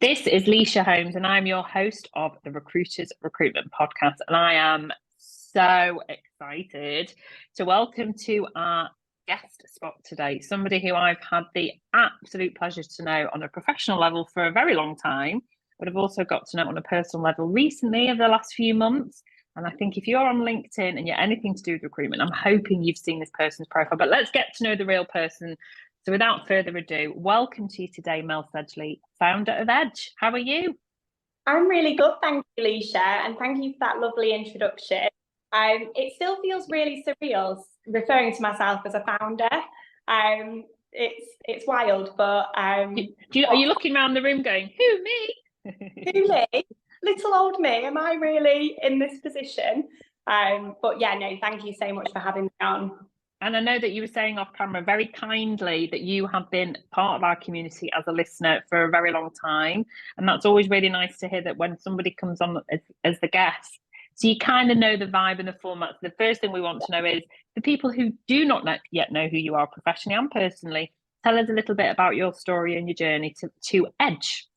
This is Leisha Holmes, and I'm your host of the Recruiters Recruitment Podcast. And I am so excited to welcome to our guest spot today somebody who I've had the absolute pleasure to know on a professional level for a very long time, but I've also got to know on a personal level recently over the last few months. And I think if you're on LinkedIn and you're anything to do with recruitment, I'm hoping you've seen this person's profile. But let's get to know the real person. So without further ado, welcome to you today, Mel Sedgley, founder of Edge. How are you? I'm really good, thank you, Leisha, and thank you for that lovely introduction. It still feels really surreal referring to myself as a founder. It's wild, but are you looking around the room going, who, me? Who, me? Little old me, am I really in this position? But yeah, no, thank you so much for having me on. And I know that you were saying off camera very kindly that you have been part of our community as a listener for a very long time. And that's always really nice to hear that when somebody comes on as the guest. So you kind of know the vibe and the format. So the first thing we want to know is the people who do not yet know who you are professionally and personally, tell us a little bit about your story and your journey to Edge.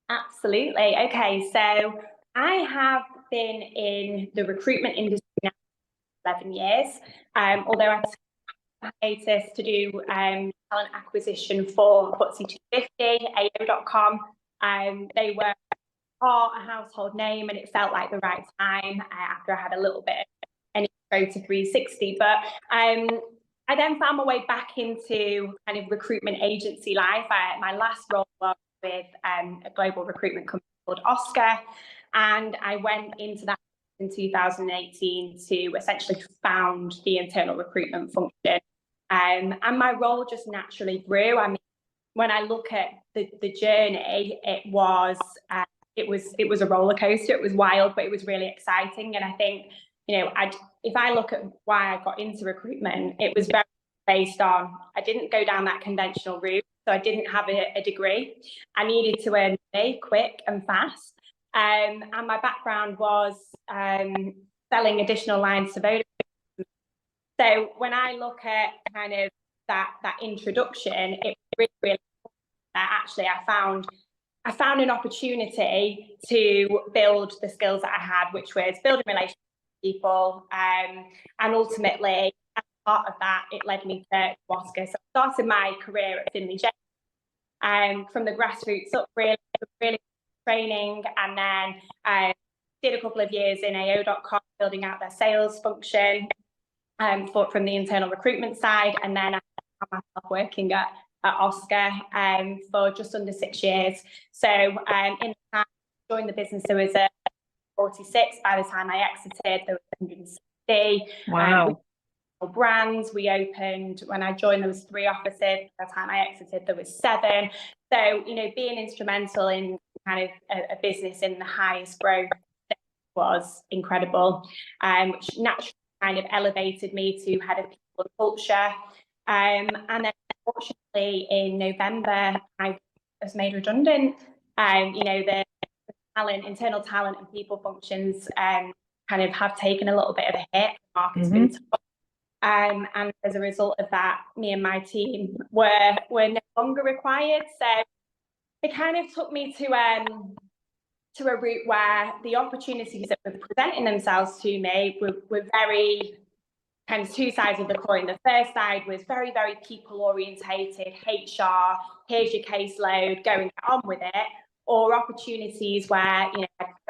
Absolutely. Okay, so I have been in the recruitment industry now for 11 years, although I took hiatus to do talent acquisition for FTSE 250, AO.com. They were a household name, and it felt like the right time after I had a little bit of an intro to 360. But I then found my way back into kind of recruitment agency life. My last role was with a global recruitment company called Oscar, and I went into that in 2018 to essentially found the internal recruitment function. And my role just naturally grew. I mean, when I look at the journey, it was a roller coaster. It was wild, but it was really exciting. And I think, if I look at why I got into recruitment, it was very based on, I didn't go down that conventional route. So I didn't have a degree. I needed to earn money quick and fast. And my background was selling additional lines to Vodafone. So when I look at kind of that introduction, it really actually I found an opportunity to build the skills that I had, which was building relationships with people, and ultimately as part of that, it led me to Oscar. So I started my career at Finlay James, from the grassroots up, really training, and then did a couple of years in AO.com building out their sales function. From the internal recruitment side, and then I found myself working at Oscar for just under 6 years. So in the time I joined the business, there was 46. By the time I exited, there was 160. Wow. Brands we opened. When I joined, there was 3 offices. By the time I exited, there was 7. So being instrumental in kind of a business in the highest growth was incredible, which naturally kind of elevated me to head of people and culture. And then unfortunately in November, I was made redundant. The internal talent and people functions kind of have taken a little bit of a hit. The market's been tough. And as a result of that, me and my team were no longer required. So it kind of took me to a route where the opportunities that were presenting themselves to me were very kind of 2 sides of the coin. The first side was very, very people orientated, HR, here's your caseload, go and get on with it. Or opportunities where, I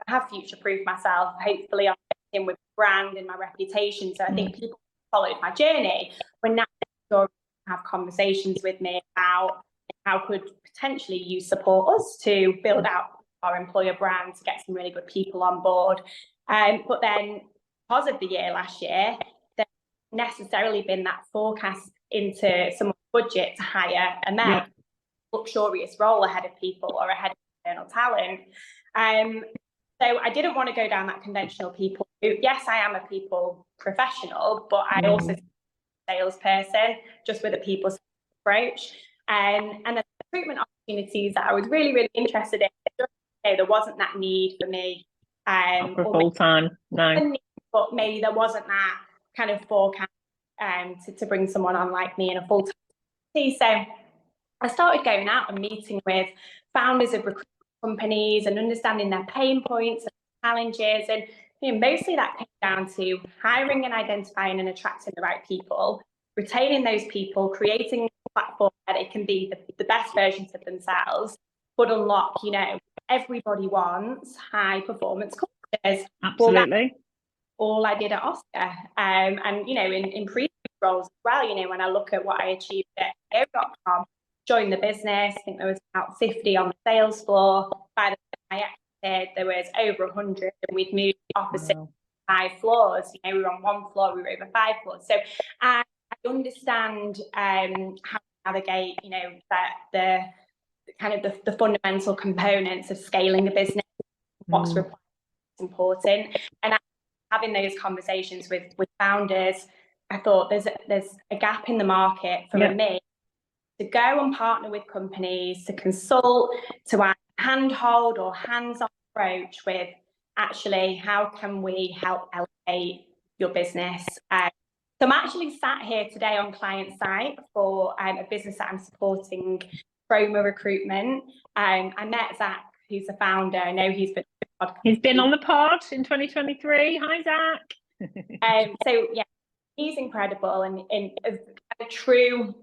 have future-proofed myself, hopefully I'm in with brand and my reputation. So I think people who followed my journey were naturally have conversations with me about how could potentially you support us to build out our employer brand, to get some really good people on board. But then because of the year last year, there's necessarily been that forecast into some budget to hire a male luxurious role ahead of people or ahead of internal talent. So I didn't want to go down that conventional people route. Yes, I am a people professional, but I also a salesperson, just with a people approach. And the recruitment opportunities that I was really, really interested in, there wasn't that need for me. For full time, no. But maybe there wasn't that kind of forecast to bring someone on like me in a full time. So I started going out and meeting with founders of recruitment companies and understanding their pain points and challenges. And mostly that came down to hiring and identifying and attracting the right people, retaining those people, creating a platform that it can be the best versions of themselves, but unlock, everybody wants high performance cultures. Absolutely. Well, that's all I did at Oscar. And, in previous roles as well, when I look at what I achieved at AO.com, joined the business, I think there was about 50 on the sales floor. By the time I exited, there was over 100, and we'd moved opposite 5 floors. We were on 1 floor, we were over 5 floors. So I understand how to navigate, the kind of the fundamental components of scaling a business, what's required, is important. And having those conversations with founders, I thought there's a gap in the market for me to go and partner with companies, to consult, to handhold or hands-on approach with actually how can we help elevate your business. So I'm actually sat here today on client site for a business that I'm supporting, Chroma Recruitment. I met Zach, who's the founder. I know he's been on the pod in 2023. Hi, Zach. So yeah, he's incredible and a true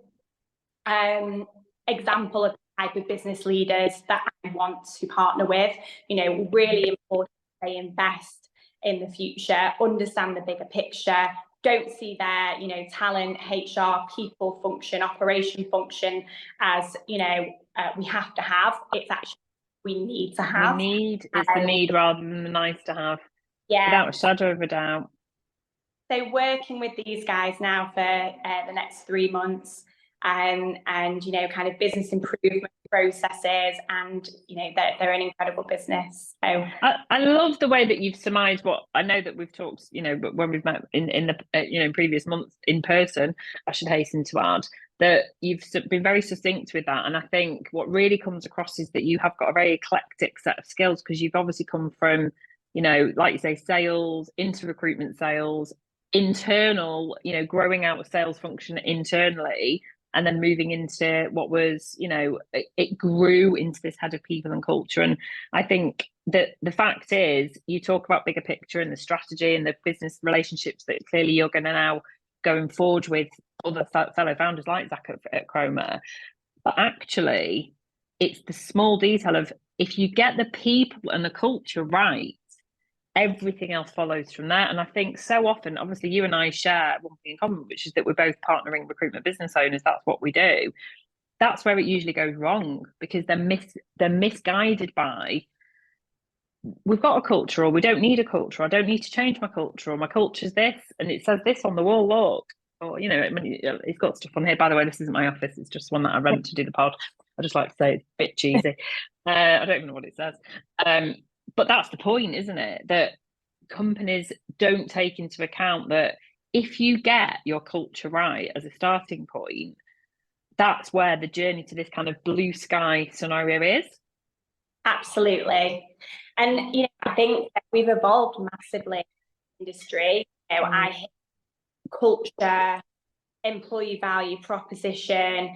example of the type of business leaders that I want to partner with. Really important they invest in the future, understand the bigger picture, don't see their talent, HR, people function, operation function as we have to have. It's actually we need to have. It's the need rather than the nice to have. Yeah, without a shadow of a doubt. So working with these guys now for the next 3 months, and kind of business improvement processes, and they're an incredible business. So I love the way that you've surmised what I know that we've talked, but when we've met in the in previous months in person, I should hasten to add that you've been very succinct with that. And I think what really comes across is that you have got a very eclectic set of skills, because you've obviously come from, like you say, sales into recruitment sales, internal, growing out a sales function internally, and then moving into what was, it grew into this head of people and culture. And I think that the fact is, you talk about bigger picture and the strategy and the business relationships that clearly you're going to now going forward with other fellow founders like Zach at Chroma. But actually, it's the small detail of, if you get the people and the culture right, everything else follows from there. And I think so often, obviously you and I share one thing in common, which is that we're both partnering recruitment business owners. That's what we do. That's where it usually goes wrong, because they're misguided by, we've got a culture, or we don't need a culture, I don't need to change my culture, or my culture's this and it says this on the wall, look. Or it's got stuff on here. By the way, this isn't my office, it's just one that I rent to do the pod. I just like to say it's a bit cheesy. I don't even know what it says. But that's the point, isn't it? That companies don't take into account that if you get your culture right as a starting point, that's where the journey to this kind of blue sky scenario is. Absolutely. And, I think that we've evolved massively in the industry. I hate culture, employee value proposition,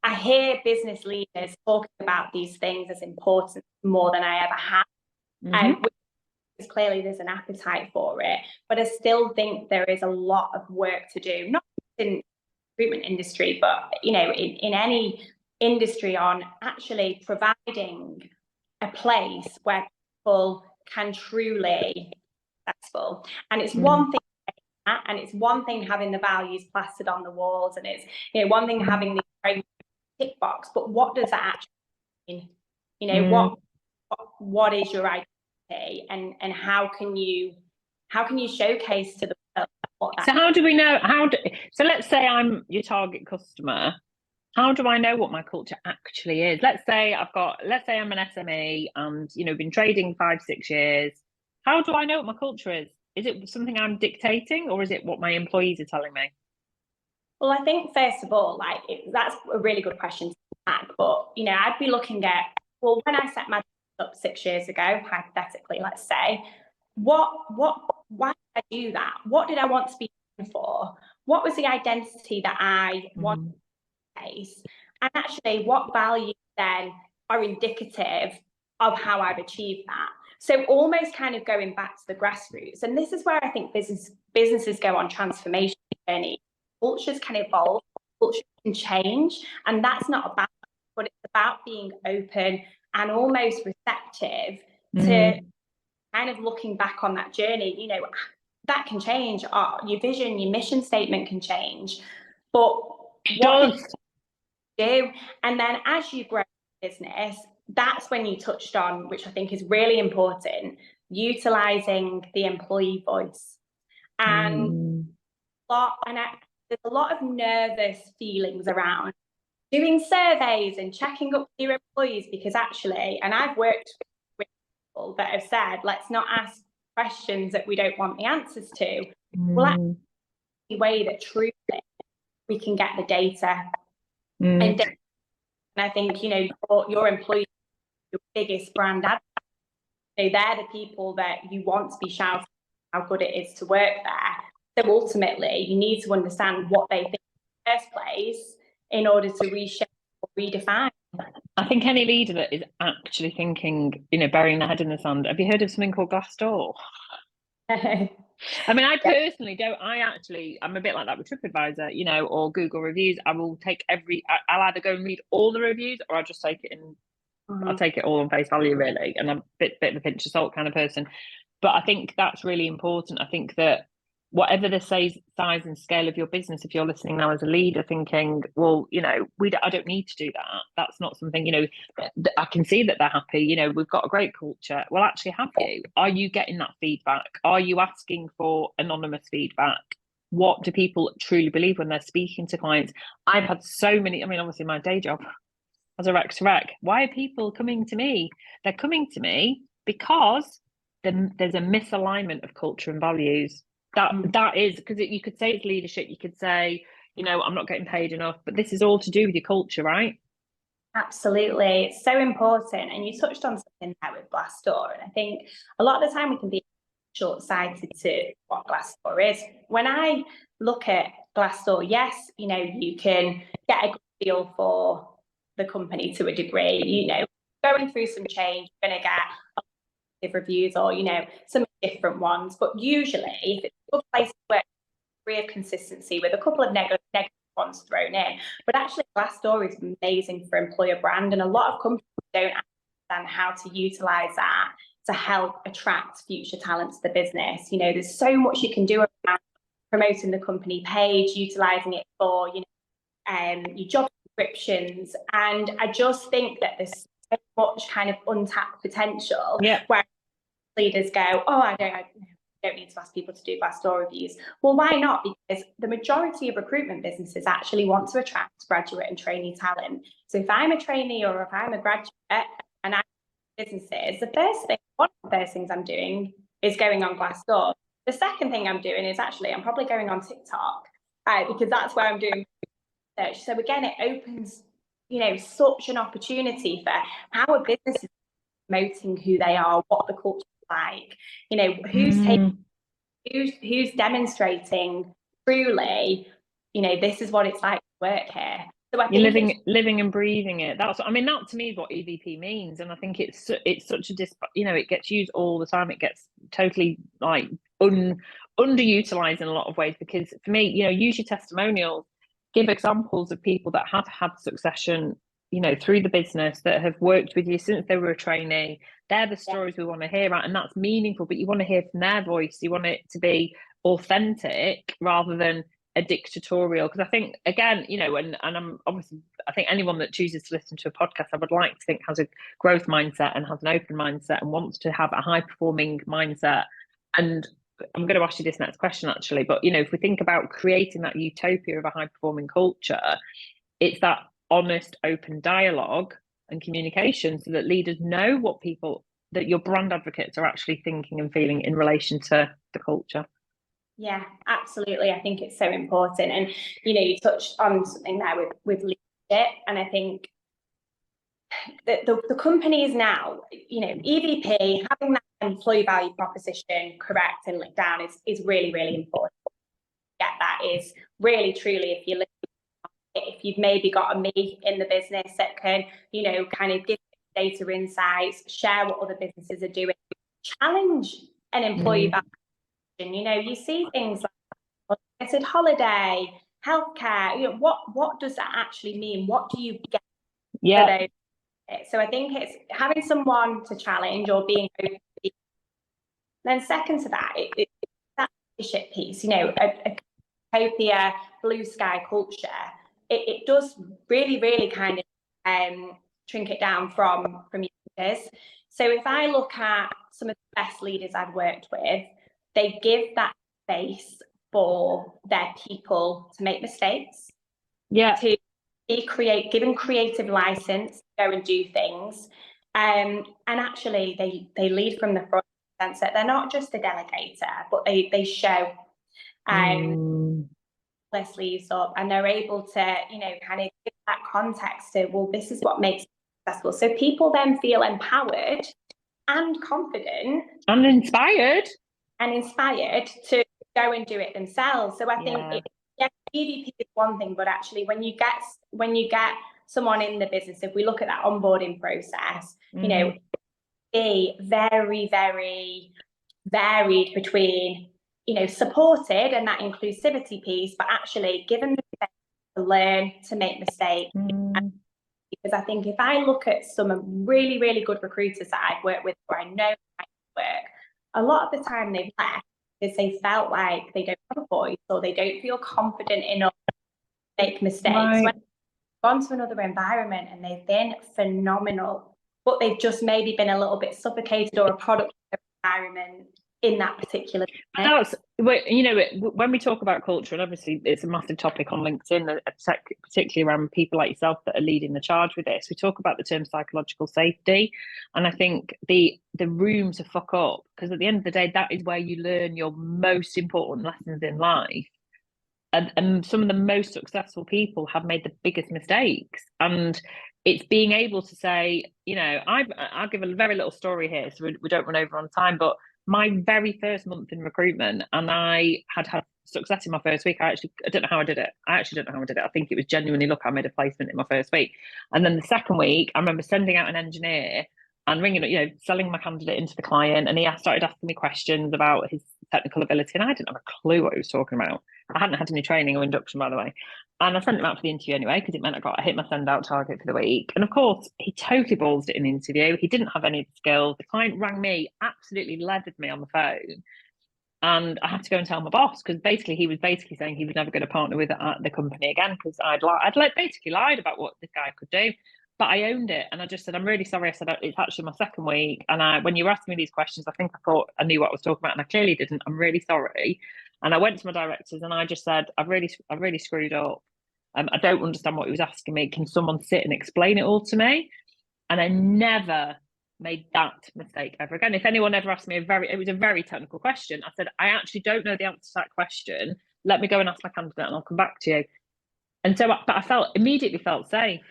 I hear business leaders talking about these things as important more than I ever have. Because clearly there's an appetite for it, but I still think there is a lot of work to do, not in the recruitment industry, but in any industry, on actually providing a place where people can truly be successful. And it's one thing, and it's one thing having the values plastered on the walls, and it's one thing having the tick box, but what does that actually mean? What is your identity, and how can you showcase to the world what that so how do we know so let's say I'm your target customer. How do I know what my culture actually is? Let's say I'm an SME and been trading 5-6 years. How do I know what my culture is? Is it something I'm dictating, or is it what my employees are telling me? Well, I think first of all, that's a really good question to ask. But I'd be looking at, well, when I set my up 6 years ago, hypothetically, let's say, why did I do that? What did I want to be known for? What was the identity that I wanted to face? And actually, what value then are indicative of how I've achieved that. So almost kind of going back to the grassroots. And this is where I think businesses go on transformation journey. Cultures can evolve, cultures can change, and that's not about, but it's about being open and almost receptive to kind of looking back on that journey. You know, that can change. Your vision, your mission statement can change, but what did you do? And then as you grow business, that's when you touched on, which I think is really important, utilizing the employee voice. And there's a lot of nervous feelings around doing surveys and checking up your employees, because actually, and I've worked with people that have said, let's not ask questions that we don't want the answers to. Well, that's the way that truly we can get the data. And I think, you know, your employees, your biggest brand advocate, you know, they're the people that you want to be shouting how good it is to work there. So ultimately, you need to understand what they think in the first place in order to reshape or redefine. I think any leader that is actually thinking, you know, burying their head in the sand. Have you heard of something called Glassdoor? I mean, I personally don't. I'm a bit like that with TripAdvisor, you know, or Google reviews. I will take I'll either go and read all the reviews, or I'll just take it in. I'll take it all on face value, really. And I'm a bit of a pinch of salt kind of person. But I think that's really important. I think that whatever the size and scale of your business, if you're listening now as a leader thinking, well, you know, I don't need to do that. That's not something, you know, I can see that they're happy. You know, we've got a great culture. Well, actually, have you? Are you getting that feedback? Are you asking for anonymous feedback? What do people truly believe when they're speaking to clients? I've had so many, I mean, obviously my day job as a rec to rec. Why are people coming to me? They're coming to me because there's a misalignment of culture and values. That is, because you could say it's leadership, you could say, you know, I'm not getting paid enough, but this is all to do with your culture, right? Absolutely. It's so important. And you touched on something there with Glassdoor. And I think a lot of the time we can be short-sighted to what Glassdoor is. When I look at Glassdoor, yes, you know, you can get a good feel for the company to a degree. You know, going through some change, you're going to get reviews or, you know, some different ones. But usually, if it's a good place to work, degree of consistency with a couple of negative ones thrown in. But actually, Glassdoor is amazing for employer brand, and a lot of companies don't understand how to utilize that to help attract future talent to the business. You know, there's so much you can do around promoting the company page, utilizing it for, you know, your job descriptions. And I just think that there's so much kind of untapped potential where leaders go, oh, I don't need to ask people to do Glassdoor reviews. Well, why not? Because the majority of recruitment businesses actually want to attract graduate and trainee talent. So if I'm a trainee or if I'm a graduate and I'm businesses, one of the first things I'm doing is going on Glassdoor. The second thing I'm doing is I'm probably going on TikTok because that's where I'm doing research. So again, it opens, you know, such an opportunity for how a business is promoting who they are, what the culture is like, you know, who's demonstrating truly, you know, this is what it's like to work here. So I think living and breathing it. That to me is what EVP means, and I think it's such a you know, it gets used all the time. It gets totally like underutilized in a lot of ways, because for me, you know, use your testimonials, give examples of people that have had succession, you know, through the business, that have worked with you since they were a trainee. They're the stories we want to hear, right? And that's meaningful, but you want to hear from their voice. You want it to be authentic rather than a dictatorial. Because I think, again, you know, and I'm obviously, I think anyone that chooses to listen to a podcast, I would like to think has a growth mindset and has an open mindset and wants to have a high performing mindset. And I'm going to ask you this next question, actually, but, you know, if we think about creating that utopia of a high performing culture, it's that honest, open dialogue and communication, so that leaders know what that your brand advocates are actually thinking and feeling in relation to the culture. Yeah, absolutely. I think it's so important. And, you know, you touched on something there with leadership. And I think that the companies now, you know, EVP, having that employee value proposition correct and linked down is really, really important. Get that is really, truly, if you're listening, if you've maybe got a me in the business that can, you know, kind of give data insights, share what other businesses are doing, challenge an employee valuation. You know, you see things like unlimited holiday, healthcare, you know, what does that actually mean? What do you get for those? So I think it's having someone to challenge or being open. Then second to that, it's that leadership piece, you know, a utopia, blue sky culture. It does really, really kind of shrink it down from leaders. So if I look at some of the best leaders I've worked with, they give that space for their people to make mistakes. To given creative license to go and do things. And actually they lead from the front sense that they're not just a delegator, but they show their sleeves up, and they're able to, you know, kind of give that context to, well, this is what makes it successful. So people then feel empowered and confident and inspired to go and do it themselves. So I think EVP is one thing, but actually when you get someone in the business, if we look at that onboarding process, you know, be very, very varied between, you know, supported and that inclusivity piece, but actually given the space to learn, to make mistakes. Because I think if I look at some really, really good recruiters that I've worked with, or I know I work, a lot of the time they've left because they felt like they don't have a voice or they don't feel confident enough to make mistakes. When they've gone to another environment and they've been phenomenal, but they've just maybe been a little bit suffocated or a product of the environment in that particular. That's, you know, when we talk about culture, and obviously it's a massive topic on LinkedIn, particularly around people like yourself that are leading the charge with this. We talk about the term psychological safety, and I think the room to fuck up, because at the end of the day, that is where you learn your most important lessons in life. And some of the most successful people have made the biggest mistakes, and it's being able to say, you know, I'll give a very little story here, so we don't run over on time, but my very first month in recruitment, and I had success in my first week. I don't know how I did it. I think it was genuinely, look, I made a placement in my first week. And then the second week, I remember sending out an engineer and ringing, you know, selling my candidate into the client. And he started asking me questions about his technical ability. And I didn't have a clue what he was talking about. I hadn't had any training or induction, by the way. And I sent him out for the interview anyway, because it meant I hit my send out target for the week. And of course, he totally ballsed it in the interview. He didn't have any of the skills. The client rang me, absolutely leathered me on the phone. And I had to go and tell my boss, because he was saying he was never going to partner with the company again, because I'd basically lied about what this guy could do. But I owned it, and I just said, I'm really sorry. I said, it's actually my second week. And when you were asking me these questions, I think I thought I knew what I was talking about, and I clearly didn't. I'm really sorry. And I went to my directors and I just said, I've really screwed up. I don't understand what he was asking me. Can someone sit and explain it all to me? And I never made that mistake ever again. If anyone ever asked me it was a very technical question, I said, I actually don't know the answer to that question. Let me go and ask my candidate and I'll come back to you. And so, but I immediately felt safe.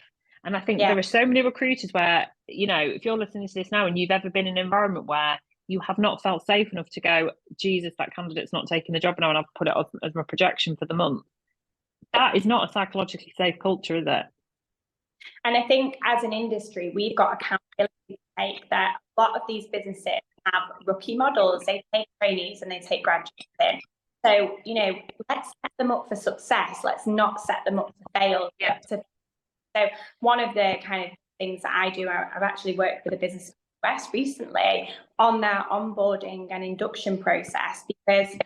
And I think there are so many recruiters where, you know, if you're listening to this now and you've ever been in an environment where you have not felt safe enough to go, Jesus, that candidate's not taking the job now, and I've put it as my projection for the month. That is not a psychologically safe culture, is it? And I think as an industry, we've got accountability to take that a lot of these businesses have rookie models, they take trainees and they take graduates in. So, you know, let's set them up for success. Let's not set them up to fail. So one of the kind of things that I do, I've actually worked with a business in the US recently on their onboarding and induction process, because you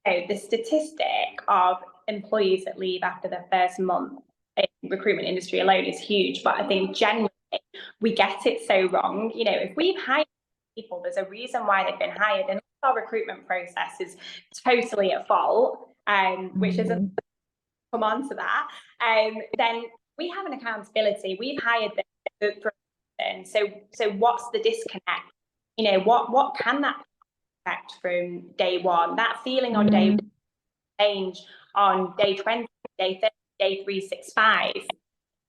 know, the statistic of employees that leave after their first month in recruitment industry alone is huge. But I think generally we get it so wrong. You know, if we've hired people, there's a reason why they've been hired, and our recruitment process is totally at fault, which isn't come on to that, then we have an accountability. We've hired them for a reason. So what's the disconnect? You know, what can that affect from day one? That feeling on day one change on day 20, day 30, day 365.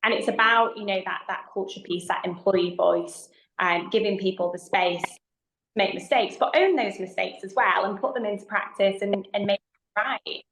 And it's about, you know, that culture piece, that employee voice, and giving people the space to make mistakes, but own those mistakes as well and put them into practice and make it right.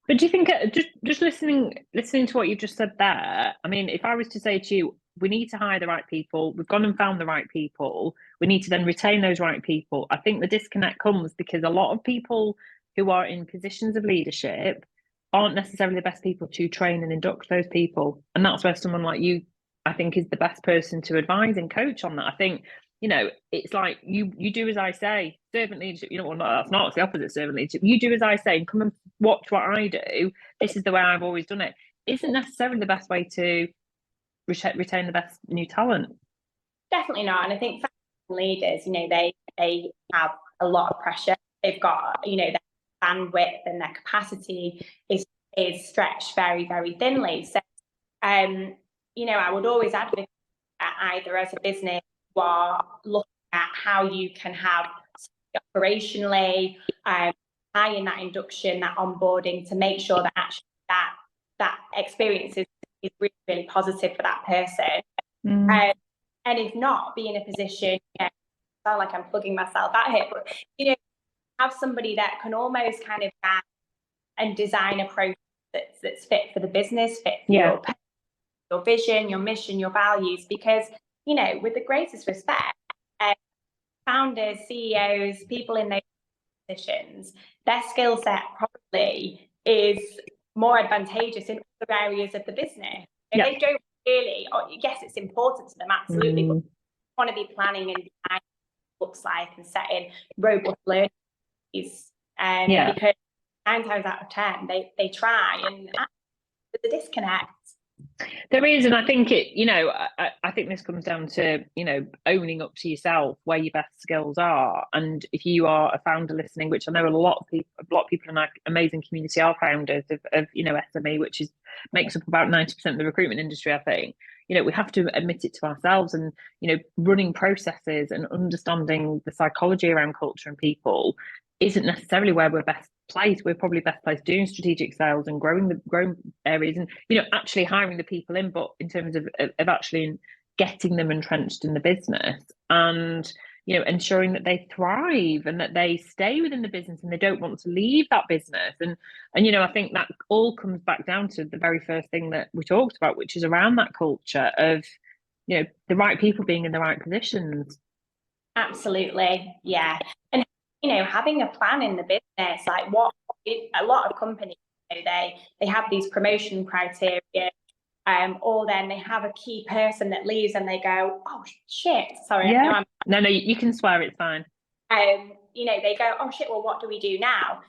But do you think just listening to what you just said there? I mean, if I was to say to you, we need to hire the right people. We've gone and found the right people. We need to then retain those right people. I think the disconnect comes because a lot of people who are in positions of leadership aren't necessarily the best people to train and induct those people, and that's where someone like you, I think, is the best person to advise and coach on that. I think, it's like you do as I say. Servant leadership, well, no, that's not, it's the opposite. Servant leadership, you do as I say and come and watch what I do. This is the way I've always done it. Isn't necessarily the best way to retain the best new talent. Definitely not. And I think leaders, they have a lot of pressure. They've got, their bandwidth and their capacity is stretched very, very thinly. So, I would always advocate that either as a business you are looking at how you can have operationally, high in that induction, that onboarding, to make sure that actually that experience is really, really positive for that person. And if not, be in a position, I sound like I'm plugging myself out here, but have somebody that can almost kind of guide and design a process that's fit for the business, fit for your vision, your mission, your values. Because, with the greatest respect, founders, CEOs, people in those positions, their skill set probably is more advantageous in other areas of the business. If they don't really, yes, it's important to them, absolutely, but want to be planning and designing looks like and setting robust learning because 9 times out of 10 they try, and there's a disconnect. There is, and I think I think this comes down to owning up to yourself where your best skills are. And if you are a founder listening, which I know a lot of people in our amazing community are founders of SME, which makes up about 90% of the recruitment industry. I think we have to admit it to ourselves, and running processes and understanding the psychology around culture and people isn't necessarily where we're best placed. We're probably best placed doing strategic sales and growing areas, and actually hiring the people in, but in terms of actually getting them entrenched in the business, and ensuring that they thrive and that they stay within the business and they don't want to leave that business. And I think that all comes back down to the very first thing that we talked about, which is around that culture of the right people being in the right positions. Absolutely, yeah. And having a plan in the business, like what a lot of companies, they have these promotion criteria, or then they have a key person that leaves and they go, oh shit, sorry. Yeah. No, you can swear, it's fine. They go, oh shit, well, what do we do now?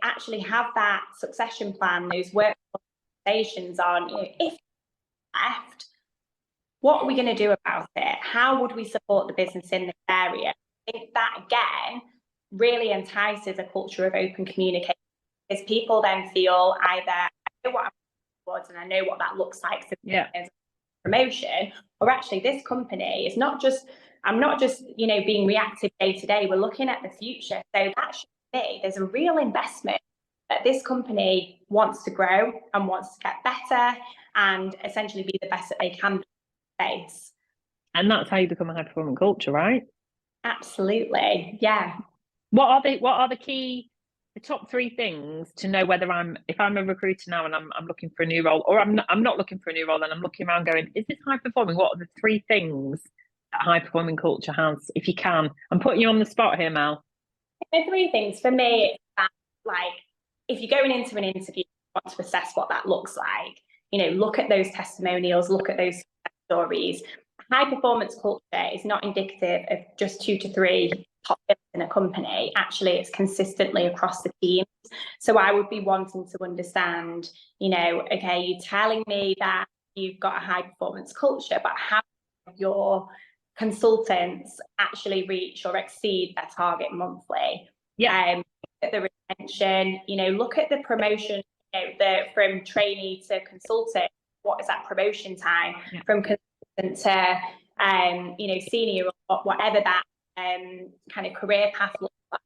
Actually have that succession plan, those work conversations on, if left, what are we going to do about it? How would we support the business in this area? I think that again really entices a culture of open communication, because people then feel either I know what I'm towards and I know what that looks like as promotion, or actually this company is not just, I'm not just being reactive day to day, we're looking at the future. So that should be, there's a real investment that this company wants to grow and wants to get better and essentially be the best that they can be in space. And that's how you become a high performing culture, right? Absolutely, yeah. What are the top 3 things to know whether if I'm a recruiter now and I'm looking for a new role, or I'm not looking for a new role, and I'm looking around going, is this high performing? What are the 3 things that high performing culture has? If you can, I'm putting you on the spot here, Mel. The 3 things for me, like if you're going into an interview, you want to assess what that looks like. Look at those testimonials, look at those stories. High performance culture is not indicative of just 2 to 3 top in a company. Actually, it's consistently across the teams. So I would be wanting to understand, okay, you're telling me that you've got a high performance culture, but how do your consultants actually reach or exceed their target monthly? The retention, look at the promotion, from trainee to consultant, what is that promotion time from consultant to senior, or whatever that kind of career path looks like.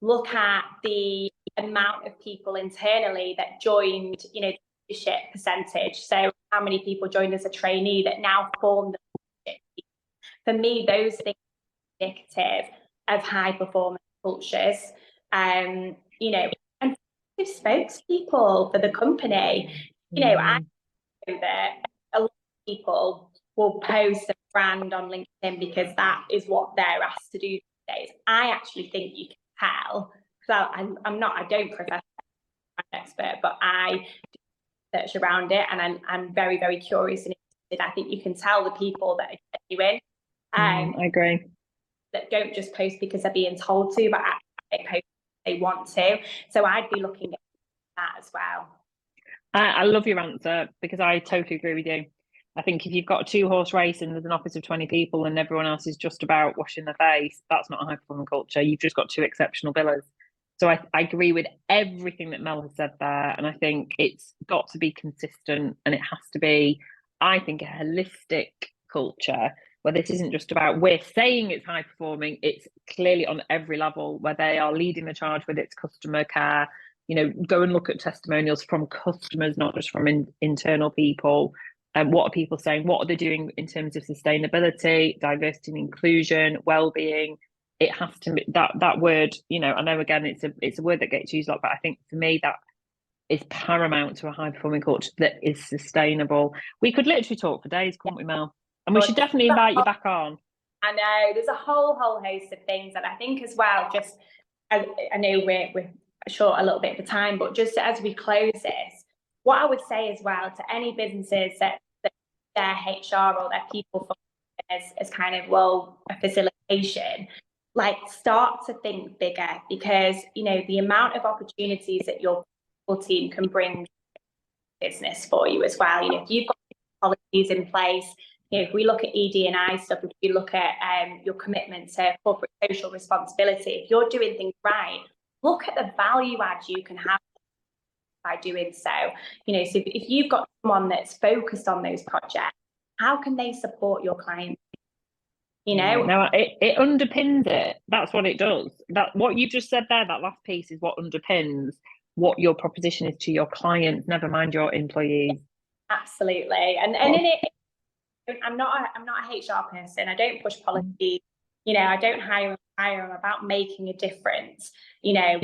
Look at the amount of people internally that joined, the leadership percentage. So how many people joined as a trainee that now form the leadership team? For me, those things are indicative of high performance cultures. And spokespeople for the company. You know, I know that a lot of people will post a brand on LinkedIn because that is what they're asked to do these days. I actually think you can tell, because I don't profess as an expert, but I do research around it, and I'm very, very curious and interested. I think you can tell the people that are genuine. I agree. That don't just post because they're being told to, but actually they post because they want to. So I'd be looking at that as well. I love your answer, because I totally agree with you. I think if you've got a 2-horse race and there's an office of 20 people and everyone else is just about washing their face, that's not a high-performing culture. You've just got 2 exceptional billers. So I agree with everything that Mel has said there. And I think it's got to be consistent, and it has to be, I think, a holistic culture where this isn't just about, we're saying it's high-performing, it's clearly on every level where they are leading the charge with its customer care. You know, go and look at testimonials from customers, not just from internal people. And what are people saying? What are they doing in terms of sustainability, diversity and inclusion, well-being? It has to be that word, you know, I know again it's a word that gets used a lot, but I think for me that is paramount to a high-performing culture that is sustainable. We could literally talk for days, couldn't we, Mel? And we should definitely invite you back on. I know there's a whole host of things, and I think as well, just I know we're short a little bit of time, but just as we close this, what I would say as well to any businesses that their HR or their people as kind of, well, a facilitation, like, start to think bigger, because, you know, the amount of opportunities that your team can bring business for you as well. You know, if you've got policies in place, you know, if we look at ED&I stuff, if you look at your commitment to corporate social responsibility, if you're doing things right, look at the value add you can have by doing so. You know, so if you've got someone that's focused on those projects, how can they support your clients? You know, no, it underpins it. That's what it does. That what you just said there, that last piece, is what underpins what your proposition is to your clients, never mind your employees. Absolutely. And in it, I'm not a HR person. I don't push policy. You know, I don't hire. I'm about making a difference. You know,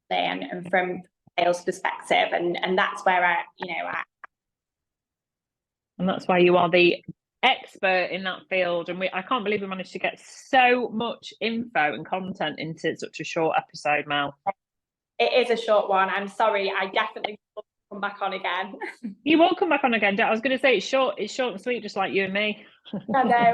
and from sales perspective, and that's where and that's why you are the expert in that field. And I can't believe we managed to get so much info and content into such a short episode, Mel. It is a short one. I'm sorry. I definitely will come back on again. You will come back on again. I was going to say it's short and sweet, just like you and me. I know.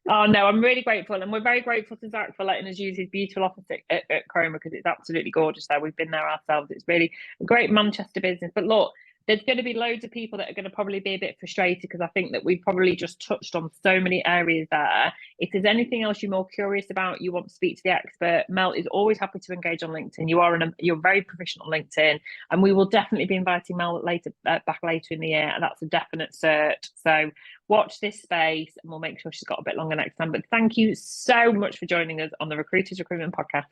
Oh no, I'm really grateful, and we're very grateful to Zach for letting us use his beautiful office at Chroma, because it's absolutely gorgeous there. We've been there ourselves. It's really a great Manchester business. But look, there's going to be loads of people that are going to probably be a bit frustrated, because I think that we've probably just touched on so many areas there. If there's anything else you're more curious about, you want to speak to the expert, Mel is always happy to engage on LinkedIn. You're very proficient on LinkedIn, and we will definitely be inviting Mel back later in the year. That's a definite cert. So watch this space, and we'll make sure she's got a bit longer next time. But thank you so much for joining us on the Recruitment Podcast.